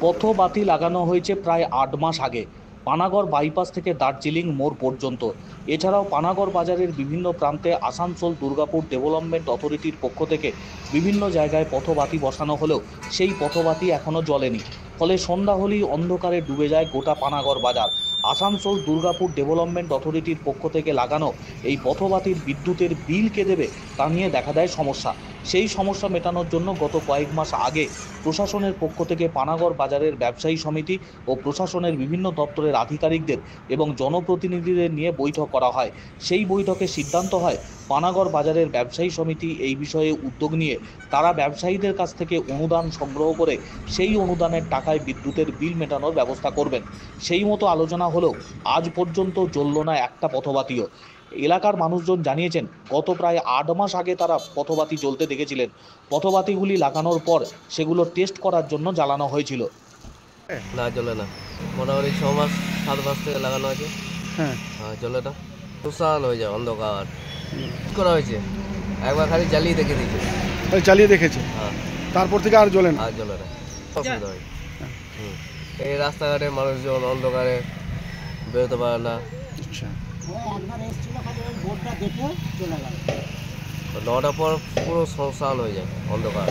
পথবাতি লাগানো হয়েছে প্রায় ৮ মাস আগে পানাগড় বাইপাস থেকে দার্জিলিং মোড় পর্যন্ত। এছাড়াও পানাগড় বাজারের বিভিন্ন প্রান্তে আসানসোল দুর্গাপুর ডেভেলপমেন্ট অথরিটির পক্ষ থেকে বিভিন্ন জায়গায় পথবাতি বসানো হলেও সেই পথবাতি এখনও জ্বলেনি। ফলে সন্ধ্যা হলেই অন্ধকারে ডুবে যায় গোটা পানাগড় বাজার। আসানসোল দুর্গাপুর ডেভেলপমেন্ট অথরিটির পক্ষ থেকে লাগানো এই পথবাতির বিদ্যুতের বিল কে দেবে তা নিয়ে দেখা দেয় সমস্যা। সেই সমস্যা মেটানোর জন্য গত কয়েক মাস আগে প্রশাসনের পক্ষ থেকে পানাগড় বাজারের ব্যবসায়ী সমিতি ও প্রশাসনের বিভিন্ন দপ্তরের আধিকারিকদের এবং জনপ্রতিনিধিদের নিয়ে বৈঠক করা হয়। সেই বৈঠকে সিদ্ধান্ত হয় পানাগড় বাজারের ব্যবসায়ী সমিতি এই বিষয়ে উদ্যোগ নিয়ে তারা ব্যবসায়ীদের কাছ থেকে অনুদান সংগ্রহ করে সেই অনুদানের টাকায় বিদ্যুতের বিল মেটানোর ব্যবস্থা করবেন। সেই মতো আলোচনা হলেও আজ পর্যন্ত জ্বলল না একটা পথবাতিও। এলাকার মানুষজন জানিয়েছেন গত প্রায় ৮ মাস আগে তারা পথবাতি জ্বলতে দেখেছিলেন। পথবাতিগুলি লাগানোর পর সেগুলো টেস্ট করার জন্য জ্বালানো হয়েছিল। না জ্বলে না, মোটামুটি 6 মাস 7 মাস থেকে লাগানো আছে। হ্যাঁ, জ্বলে না, তুষার হয়ে যায় অন্ধকার। কি করা হয়েছে, একবার খালি জ্বালিয়ে দেখে দিয়েছে। চালিয়ে দেখেছে, হ্যাঁ, তারপর থেকে আর জ্বলে না। আর জ্বলে না, অসুবিধা হয়। এই রাস্তাঘাটে মানুষজন অন্ধকারে বেরোতে পারে না। আচ্ছা, 9টার পর পুরো শ্মশান হয়ে যায় অন্ধকার।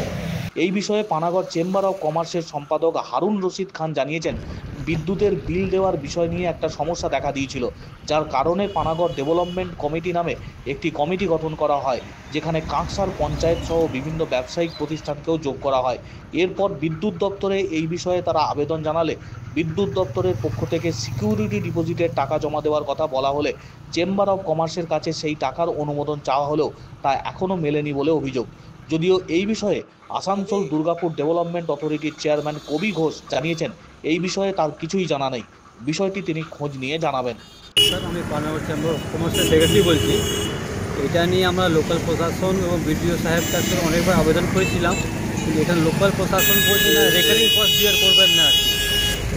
এই বিষয়ে পানাগড় চেম্বার অব কমার্সের সম্পাদক হারুন রশিদ খান জানিয়েছেন বিদ্যুতের বিল দেওয়ার বিষয় নিয়ে একটা সমস্যা দেখা দিয়েছিল, যার কারণে পানাগড় ডেভেলপমেন্ট কমিটি নামে একটি কমিটি গঠন করা হয়, যেখানে কাঁকসার পঞ্চায়েত সহ বিভিন্ন ব্যবসায়িক প্রতিষ্ঠানকেও যোগ করা হয়। এরপর বিদ্যুৎ দপ্তরে এই বিষয়ে তারা আবেদন জানালে বিদ্যুৎ দপ্তরের পক্ষ থেকে সিকিউরিটি ডিপোজিটের টাকা জমা দেওয়ার কথা বলা হলে চেম্বার অব কমার্সের কাছে সেই টাকার অনুমোদন চাওয়া হলেও তা এখনও মেলেনি বলে অভিযোগ। যদিও এই বিষয়ে আসানসোল দুর্গাপুর ডেভেলপমেন্ট অথরিটির চেয়ারম্যান কবি ঘোষ জানিয়েছেন এই বিষয়ে তার কিছুই জানা নেই, বিষয়টি তিনি খোঁজ নিয়ে জানাবেন। স্যার, আমি পানাগড় চেম্বার অফ কমার্সের সেক্রেটারি বলছি। এটা নিয়ে আমরা লোকাল প্রশাসন এবং বিডিও সাহেব কাছে অনেকবার আবেদন করেছিলাম, কিন্তু এখানে লোকাল প্রশাসন বলছে না, রেকারিং কস্ট বিয়ার করবেন না আর কি।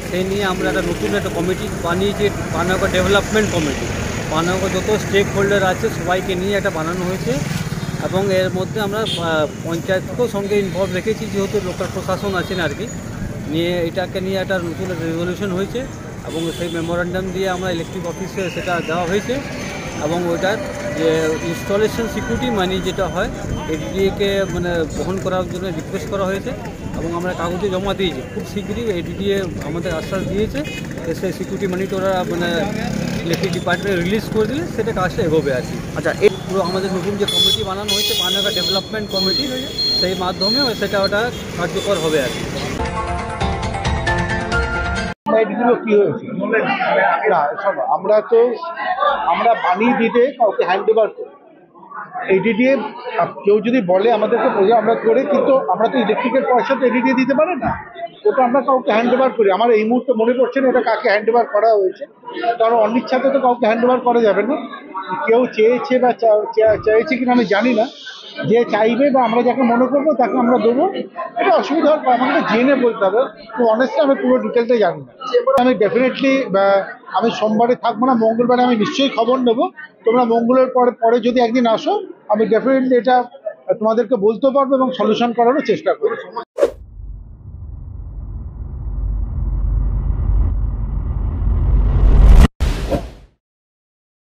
সেই নিয়ে আমরা একটা নতুন একটা কমিটি বানিয়েছি, পানাগড় ডেভেলপমেন্ট কমিটি। পানাগড় যত স্টেক হোল্ডার আছে সবাইকে নিয়ে এটা বানানো হয়েছে এবং এর মধ্যে আমরা পঞ্চায়েতকেও সঙ্গে ইনভলভ রেখেছি, যেহেতু লোকাল প্রশাসন আছেন আর কি। নিয়ে এটাকে নিয়ে একটা নতুন রেজলিউশন হয়েছে এবং সেই মেমোরান্ডাম দিয়ে আমরা ইলেকট্রিক অফিসে সেটা দেওয়া হয়েছে এবং ওইটার যে ইনস্টলেশন সিকিউরিটি মানি যেটা হয় এডিডিএকে মানে বহন করার জন্য রিকোয়েস্ট করা হয়েছে এবং আমরা কাগজে জমা দিয়েছি। খুব শীঘ্রই এডিডিএ আমাদের আশ্বাস দিয়েছে যে সেই সিকিউরিটি মানিটা ওরা মানে ইলেকট্রিক ডিপার্টমেন্ট রিলিজ করে দিলে সেটা কাজটা এগোবে আর কি। আচ্ছা, এই পুরো আমাদের নতুন যে কমিটি বানানো হয়েছে পানাগড় ডেভেলপমেন্ট কমিটি, সেই মাধ্যমে সেটা ওটা কার্যকর হবে আর কি। লাইটগুলো কি হয়েছে না, শোনো, আমরা বানিয়ে দিতে কাউকে হ্যান্ড ওভার করি। এডিডিএ কেউ যদি বলে আমাদেরকে আমরা করে, কিন্তু আমরা তো ইলেকট্রিকের পয়সা তো এডিডিএ দিতে পারে না, ওটা আমরা কাউকে হ্যান্ড ওভার করি। আমার এই মুহূর্তে মনে পড়ছে না ওটা কাকে হ্যান্ড ওভার করা হয়েছে, কারণ অনিচ্ছাতে তো কাউকে হ্যান্ড ওভার করা যাবে না। কেউ চেয়েছে বা চাইছে কিনা আমি জানি না, যে চাইবে বা আমরা যাকে মনে করবো তাকে আমরা দেবো। এটা অসুবিধা হওয়ার পর আমাকে জেনে বলতে হবে, তো অনেস্টলি আমি পুরো ডিটেলটা জানি না। আমি ডেফিনেটলি আমি সোমবারে থাকবো না, মঙ্গলবারে আমি নিশ্চয়ই খবর নেবো। তোমরা মঙ্গলের পরে যদি একদিন আসো, আমি ডেফিনেটলি এটা তোমাদেরকে বলতে পারবো এবং সলিউশন করারও চেষ্টা করবো।